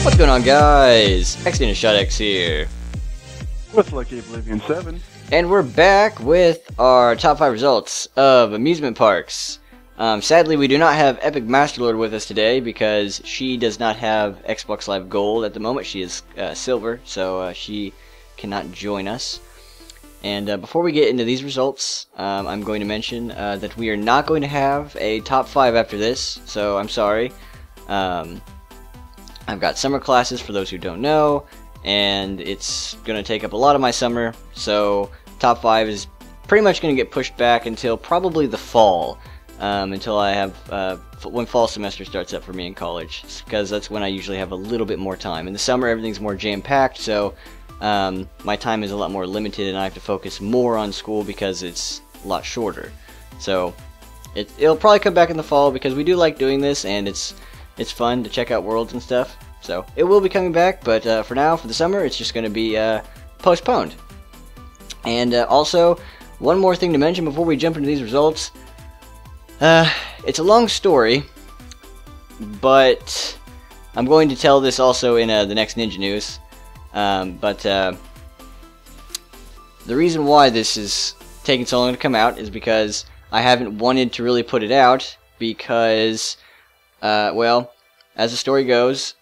What's going on, guys? xXCDM here. With Lucky Oblivion 7. And we're back with our top 5 results of amusement parks. Sadly, we do not have Epic Masterlord with us today because she does not have Xbox Live Gold at the moment. She is Silver, so she cannot join us. And before we get into these results, I'm going to mention that we are not going to have a top 5 after this, so I'm sorry. I've got summer classes for those who don't know, and it's going to take up a lot of my summer, so top 5 is pretty much going to get pushed back until probably the fall, until I have, when fall semester starts up for me in college, because that's when I usually have a little bit more time. In the summer everything's more jam-packed, so my time is a lot more limited and I have to focus more on school because it's a lot shorter. So it'll probably come back in the fall because we do like doing this, and it's fun to check out worlds and stuff. So it will be coming back, but for now, for the summer, it's just going to be postponed. And also, one more thing to mention before we jump into these results. It's a long story, but I'm going to tell this also in the next Ninja News. The reason why this is taking so long to come out is because I haven't wanted to really put it out because, well, as the story goes,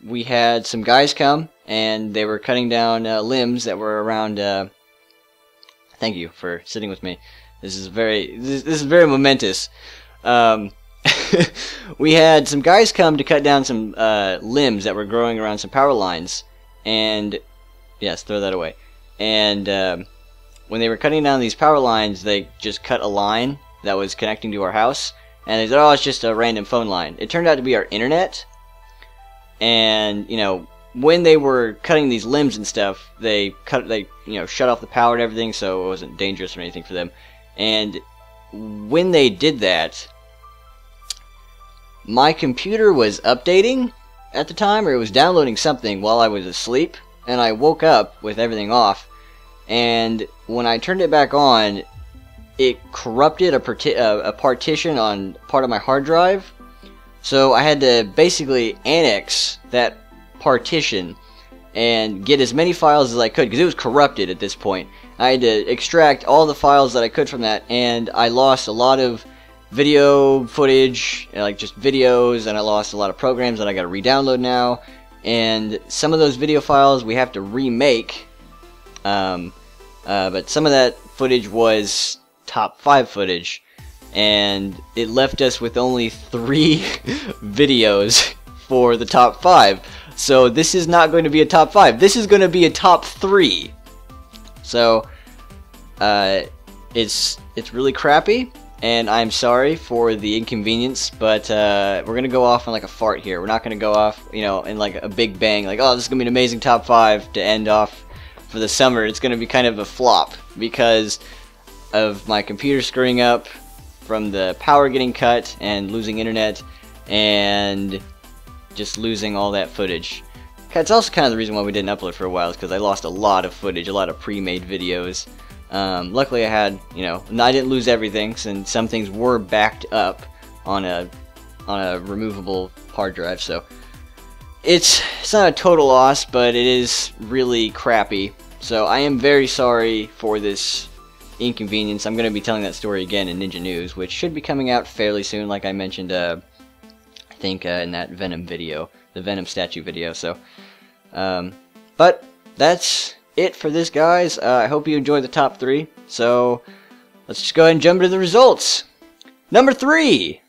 we had some guys come and they were cutting down limbs that were around. Thank you for sitting with me. This is very momentous. We had some guys come to cut down some limbs that were growing around some power lines, and yes, throw that away. And when they were cutting down these power lines, they just cut a line that was connecting to our house. And they said, oh, it's just a random phone line. It turned out to be our internet. And, you know, when they were cutting these limbs and stuff, they shut off the power and everything, so it wasn't dangerous or anything for them. And when they did that, my computer was updating at the time, or it was downloading something while I was asleep, and I woke up with everything off. And when I turned it back on, it corrupted a partition on part of my hard drive, so I had to basically annex that partition and get as many files as I could, because it was corrupted at this point. I had to extract all the files that I could from that, and I lost a lot of video footage, like just videos, and I lost a lot of programs that I gotta re-download now, and some of those video files we have to remake, but some of that footage was top 5 footage, and it left us with only 3 videos for the top 5. So this is not going to be a top 5. This is going to be a top 3. So it's really crappy, and I'm sorry for the inconvenience, but we're going to go off on like a fart here. We're not going to go off, you know, in like a big bang, like, oh, this is going to be an amazing top 5 to end off for the summer. It's going to be kind of a flop because of my computer screwing up from the power getting cut and losing internet and just losing all that footage. It's also kind of the reason why we didn't upload for a while, is because I lost a lot of footage, a lot of pre-made videos. Luckily I had, you know, I didn't lose everything, since some things were backed up on a removable hard drive, so it's not a total loss, but it is really crappy. So I am very sorry for this inconvenience. I'm going to be telling that story again in Ninja News, which should be coming out fairly soon, like I mentioned, I think in that Venom video, the Venom statue video. So, but that's it for this, guys. I hope you enjoyed the top 3. So let's just go ahead and jump into the results. Number 3,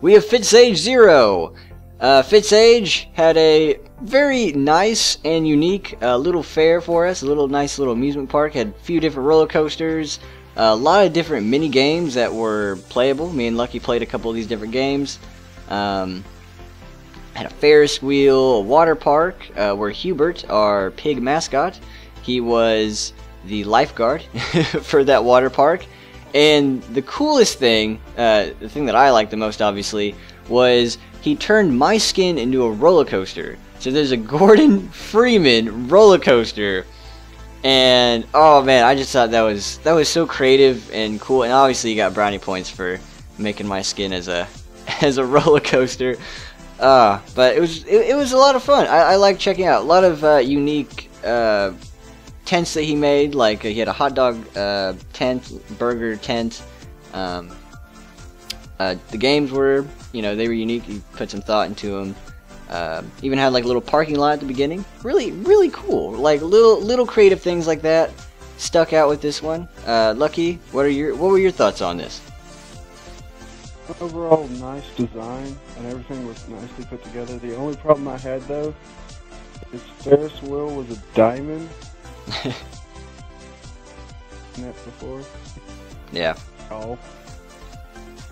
we have FitzAge 0. FitzAge had a very nice and unique little fair for us, a nice little amusement park. Had a few different roller coasters, a lot of different mini games that were playable. Me and Lucky played a couple of these different games. Had a Ferris wheel, a water park, where Hubert, our pig mascot, he was the lifeguard for that water park. And the coolest thing, the thing that I liked the most, obviously, was he turned my skin into a roller coaster. So there's a Gordon Freeman roller coaster And oh man, I just thought that was so creative and cool. And obviously you got brownie points for making my skin as a roller coaster. But it was a lot of fun. I like checking out a lot of unique tents that he made. Like he had a hot dog tent, burger tent. The games were, they were unique. He put some thought into them. Even had like a little parking lot at the beginning. Really cool. Like little creative things like that stuck out with this one. Lucky, what were your thoughts on this? Overall, nice design, and everything was nicely put together. The only problem I had, though, is Ferris wheel was a diamond. Seen that before? Yeah. Oh.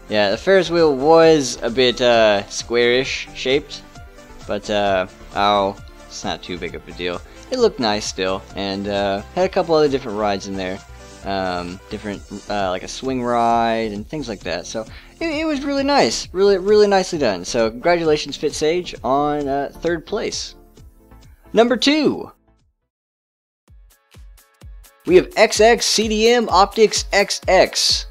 Yeah, the Ferris wheel was a bit squarish shaped, but it's not too big of a deal. It looked nice still, and had a couple other different rides in there. Like a swing ride and things like that. So it was really nice, really nicely done. So congratulations, FitSage, on 3rd place. Number 2, we have xXCDM OpTiCzZXx.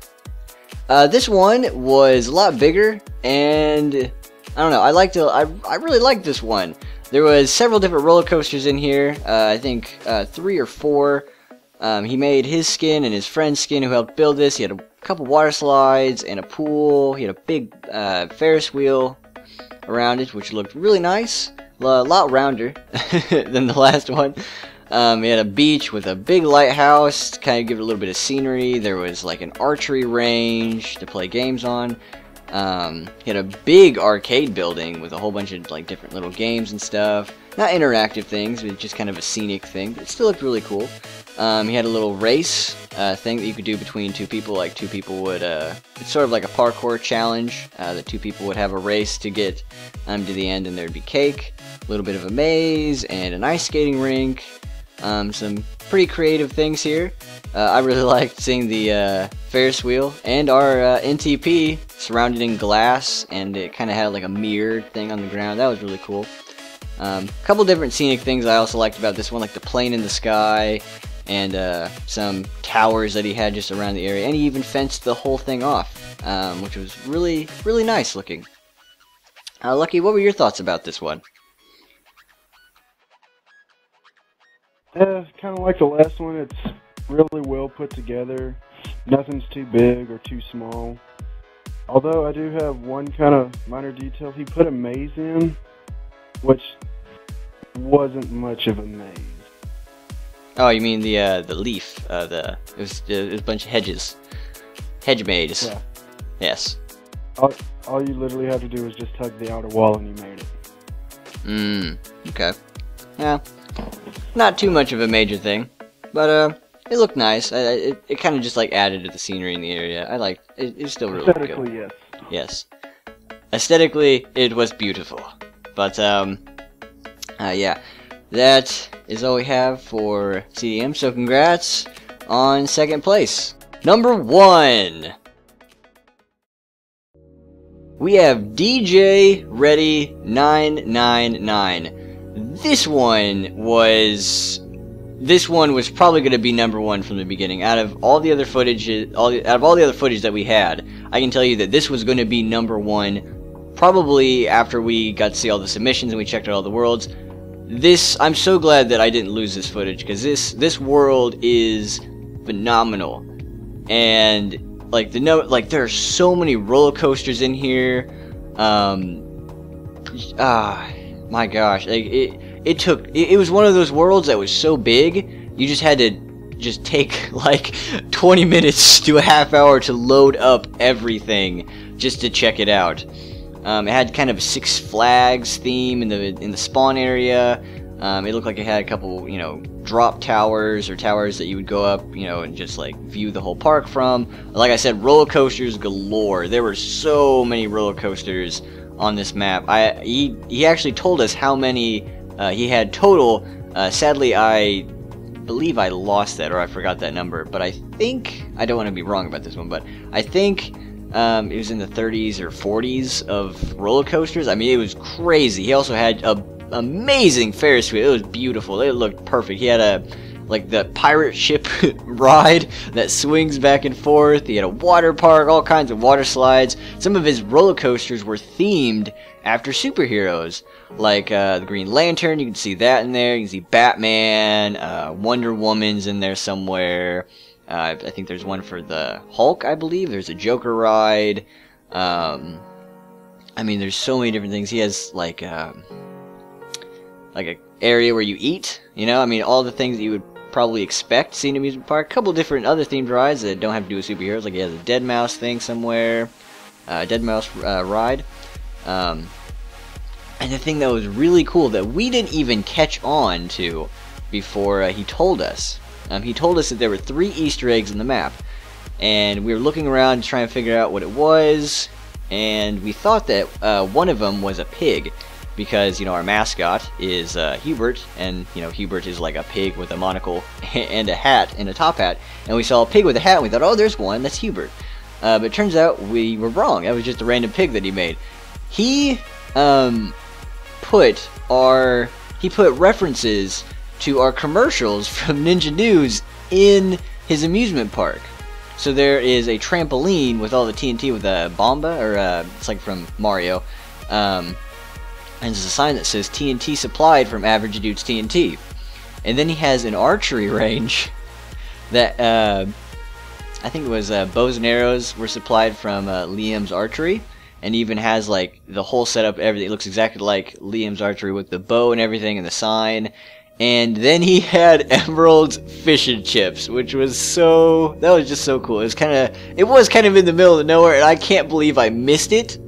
This one was a lot bigger, and I don't know. I really liked this one. There was several different roller coasters in here. I think 3 or 4. He made his skin and his friend's skin who helped build this. He had a couple water slides and a pool. He had a big Ferris wheel around it, which looked really nice. A lot rounder than the last one. He had a beach with a big lighthouse to kind of give it a little bit of scenery. There was like an archery range to play games on. He had a big arcade building with a whole bunch of like different little games and stuff. Not interactive things, but just kind of a scenic thing. But it still looked really cool. He had a little race thing that you could do between 2 people. Like 2 people would, it's sort of like a parkour challenge. That 2 people would have a race to get to the end, and there'd be cake, a little bit of a maze, and an ice skating rink. Some pretty creative things here. I really liked seeing the Ferris wheel and our NTP surrounded in glass, and it kind of had like a mirrored thing on the ground. That was really cool. A couple different scenic things I also liked about this one, like the plane in the sky, and some towers that he had just around the area, and he even fenced the whole thing off, which was really nice looking. Lucky, what were your thoughts about this one? Yeah, kind of like the last one. It's really well put together. Nothing's too big or too small. Although I do have one kind of minor detail. He put a maze in, which wasn't much of a maze. Oh, you mean the leaf? It was a bunch of hedges, hedge maze. Yeah. Yes. All you literally had to do was just tug the outer wall and you made it. Okay. Yeah. Not too much of a major thing, but it looked nice. It kind of just like added to the scenery in the area. I liked it. It's still really good. Aesthetically, yes. Yes. Aesthetically, it was beautiful. But yeah, that is all we have for CDM. So congrats on 2nd place. Number 1, we have DJ Ready 999. This one was probably going to be number 1 from the beginning. Out of all the other footage, all the other footage that we had, I can tell you that this was going to be number 1. Probably after we got to see all the submissions and we checked out all the worlds. I'm so glad that I didn't lose this footage, because this world is phenomenal, and like there are so many roller coasters in here. My gosh, like it was one of those worlds that was so big, you just had to take like 20 minutes to a half hour to load up everything just to check it out. It had kind of a Six Flags theme in the spawn area. It looked like it had a couple, drop towers or towers that you would go up, and just like view the whole park from. Like I said, roller coasters galore. There were so many roller coasters on this map. He actually told us how many he had total. Sadly, I believe I lost that, or I forgot that number. But I think, I don't want to be wrong about this one, but I think it was in the 30s or 40s of roller coasters. I mean, it was crazy. He also had a amazing Ferris wheel. It was beautiful. It looked perfect. He had like the pirate ship ride that swings back and forth. He had a water park, all kinds of water slides. Some of his roller coasters were themed after superheroes, like the Green Lantern. You can see that in there. You can see Batman, Wonder Woman's in there somewhere. I think there's one for the Hulk, I believe. There's a Joker ride. I mean, there's so many different things. He has like a area where you eat. You know, I mean, all the things that you would probably expect seeing an amusement park. A couple different other themed rides that don't have to do with superheroes. Like he has a Dead Mouse thing somewhere, Dead Mouse ride. And the thing that was really cool that we didn't even catch on to before he told us. He told us that there were 3 Easter eggs in the map, and we were looking around trying to figure out what it was, and we thought that one of them was a pig, because, you know, our mascot is Hubert, and, you know, Hubert is like a pig with a monocle and a hat and a top hat, and we saw a pig with a hat and we thought, oh, there's one, that's Hubert. But it turns out we were wrong. That was just a random pig that he made. He put references to our commercials from Ninja News in his amusement park. So there is a trampoline with all the TNT with a bomba, or it's like from Mario. And there's a sign that says TNT supplied from Average Dude's TNT. And then he has an archery range that I think it was bows and arrows were supplied from Liam's Archery. And even has like the whole setup, everything. It looks exactly like Liam's Archery with the bow and everything and the sign. And then he had Emerald's fish and chips, which was that was just so cool. It was kind of in the middle of nowhere, and I can't believe I missed it.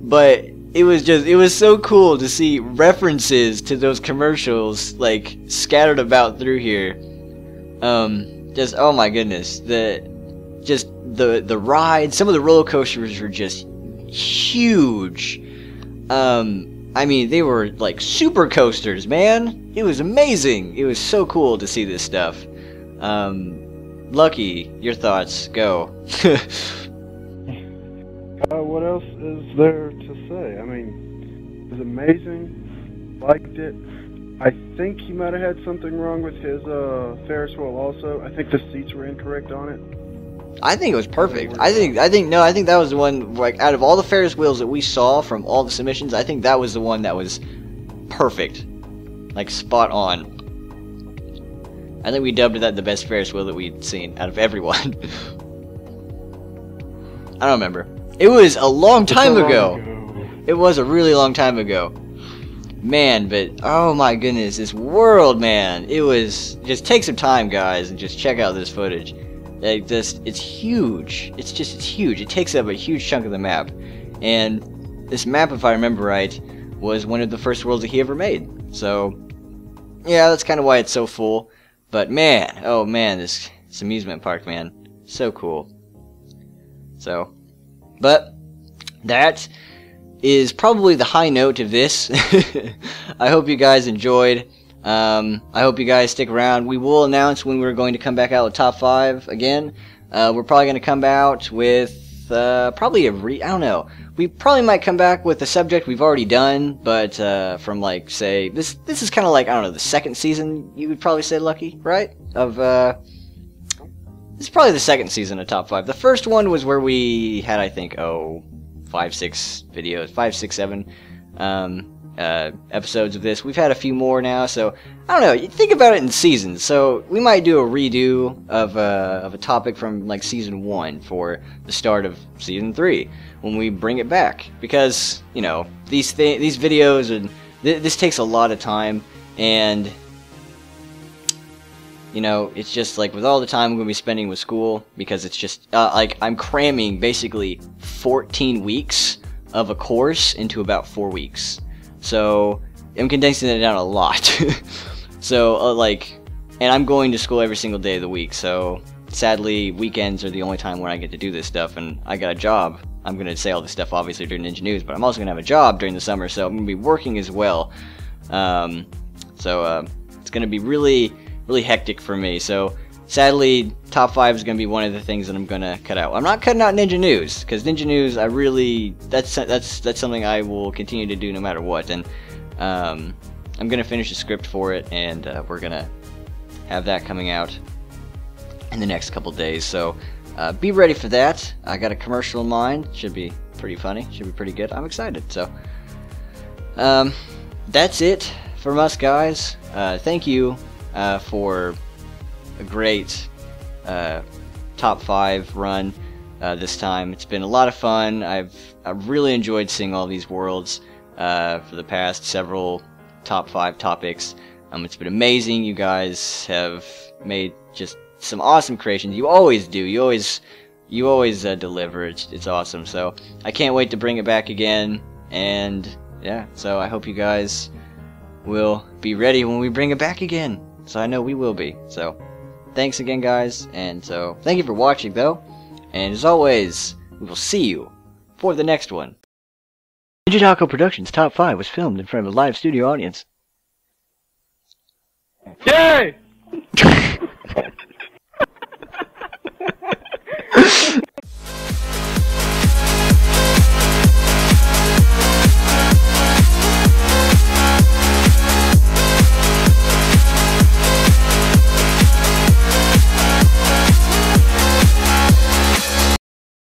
But it was so cool to see references to those commercials like scattered about through here. Just, oh my goodness, the ride, some of the roller coasters were just huge. I mean, they were like super coasters, man. It was amazing. It was so cool to see this stuff. Lucky, your thoughts, go. What else is there to say? I mean, it was amazing. Liked it. I think he might have had something wrong with his Ferris wheel also. I think the seats were incorrect on it. I think it was perfect. I think that was the one, like, out of all the Ferris wheels that we saw from all the submissions, I think that was the one that was perfect. Like, spot on. I think we dubbed that the best Ferris wheel that we'd seen out of everyone. I don't remember. It was a long time ago. It was a really long time ago. Man, but oh my goodness, this world, man. It was, just take some time, guys, and just check out this footage. Like this, it's huge. It's huge. It takes up a huge chunk of the map. And this map, if I remember right, was one of the first worlds that he ever made. So, yeah, that's kind of why it's so full. But man, oh man, this amusement park, man, so cool. So, but that is probably the high note of this. I hope you guys enjoyed. I hope you guys stick around. We will announce when we're going to come back out with top 5 again. We're probably going to come out with probably I don't know. We probably might come back with a subject we've already done, but from like say this is kind of like, I don't know, the second season. You would probably say, Lucky, right? Of this is probably the second season of top 5. The first one was where we had, I think, 5, 6 videos, 5, 6, 7. Episodes of this. We've had a few more now, so I don't know. You think about it in seasons. So we might do a redo of a topic from like season 1 for the start of season 3 when we bring it back, because you know these videos and this takes a lot of time, and you know it's just like with all the time I'm going to be spending with school, because it's just like I'm cramming basically 14 weeks of a course into about 4 weeks. So I'm condensing it down a lot. So like, and I'm going to school every single day of the week, so sadly weekends are the only time when I get to do this stuff, and I got a job. I'm going to say all this stuff obviously during Ninja News, but I'm also going to have a job during the summer, so I'm going to be working as well. It's going to be really, really hectic for me. So sadly, top 5 is going to be one of the things that I'm going to cut out. I'm not cutting out Ninja News, because Ninja News, that's something I will continue to do no matter what. And I'm going to finish the script for it, and we're going to have that coming out in the next couple days. So be ready for that. I got a commercial in mind. Should be pretty funny. Should be pretty good. I'm excited. So that's it from us, guys. Thank you for a great top 5 run this time. It's been a lot of fun. I've really enjoyed seeing all these worlds for the past several top 5 topics. It's been amazing. You guys have made just some awesome creations. You always do. You always deliver. It's awesome. So I can't wait to bring it back again. And yeah, so I hope you guys will be ready when we bring it back again. So I know we will be. So thanks again, guys. And so thank you for watching, though. And as always, we will see you for the next one. ninjatacoproductions Top 5 was filmed in front of a live studio audience. Yay!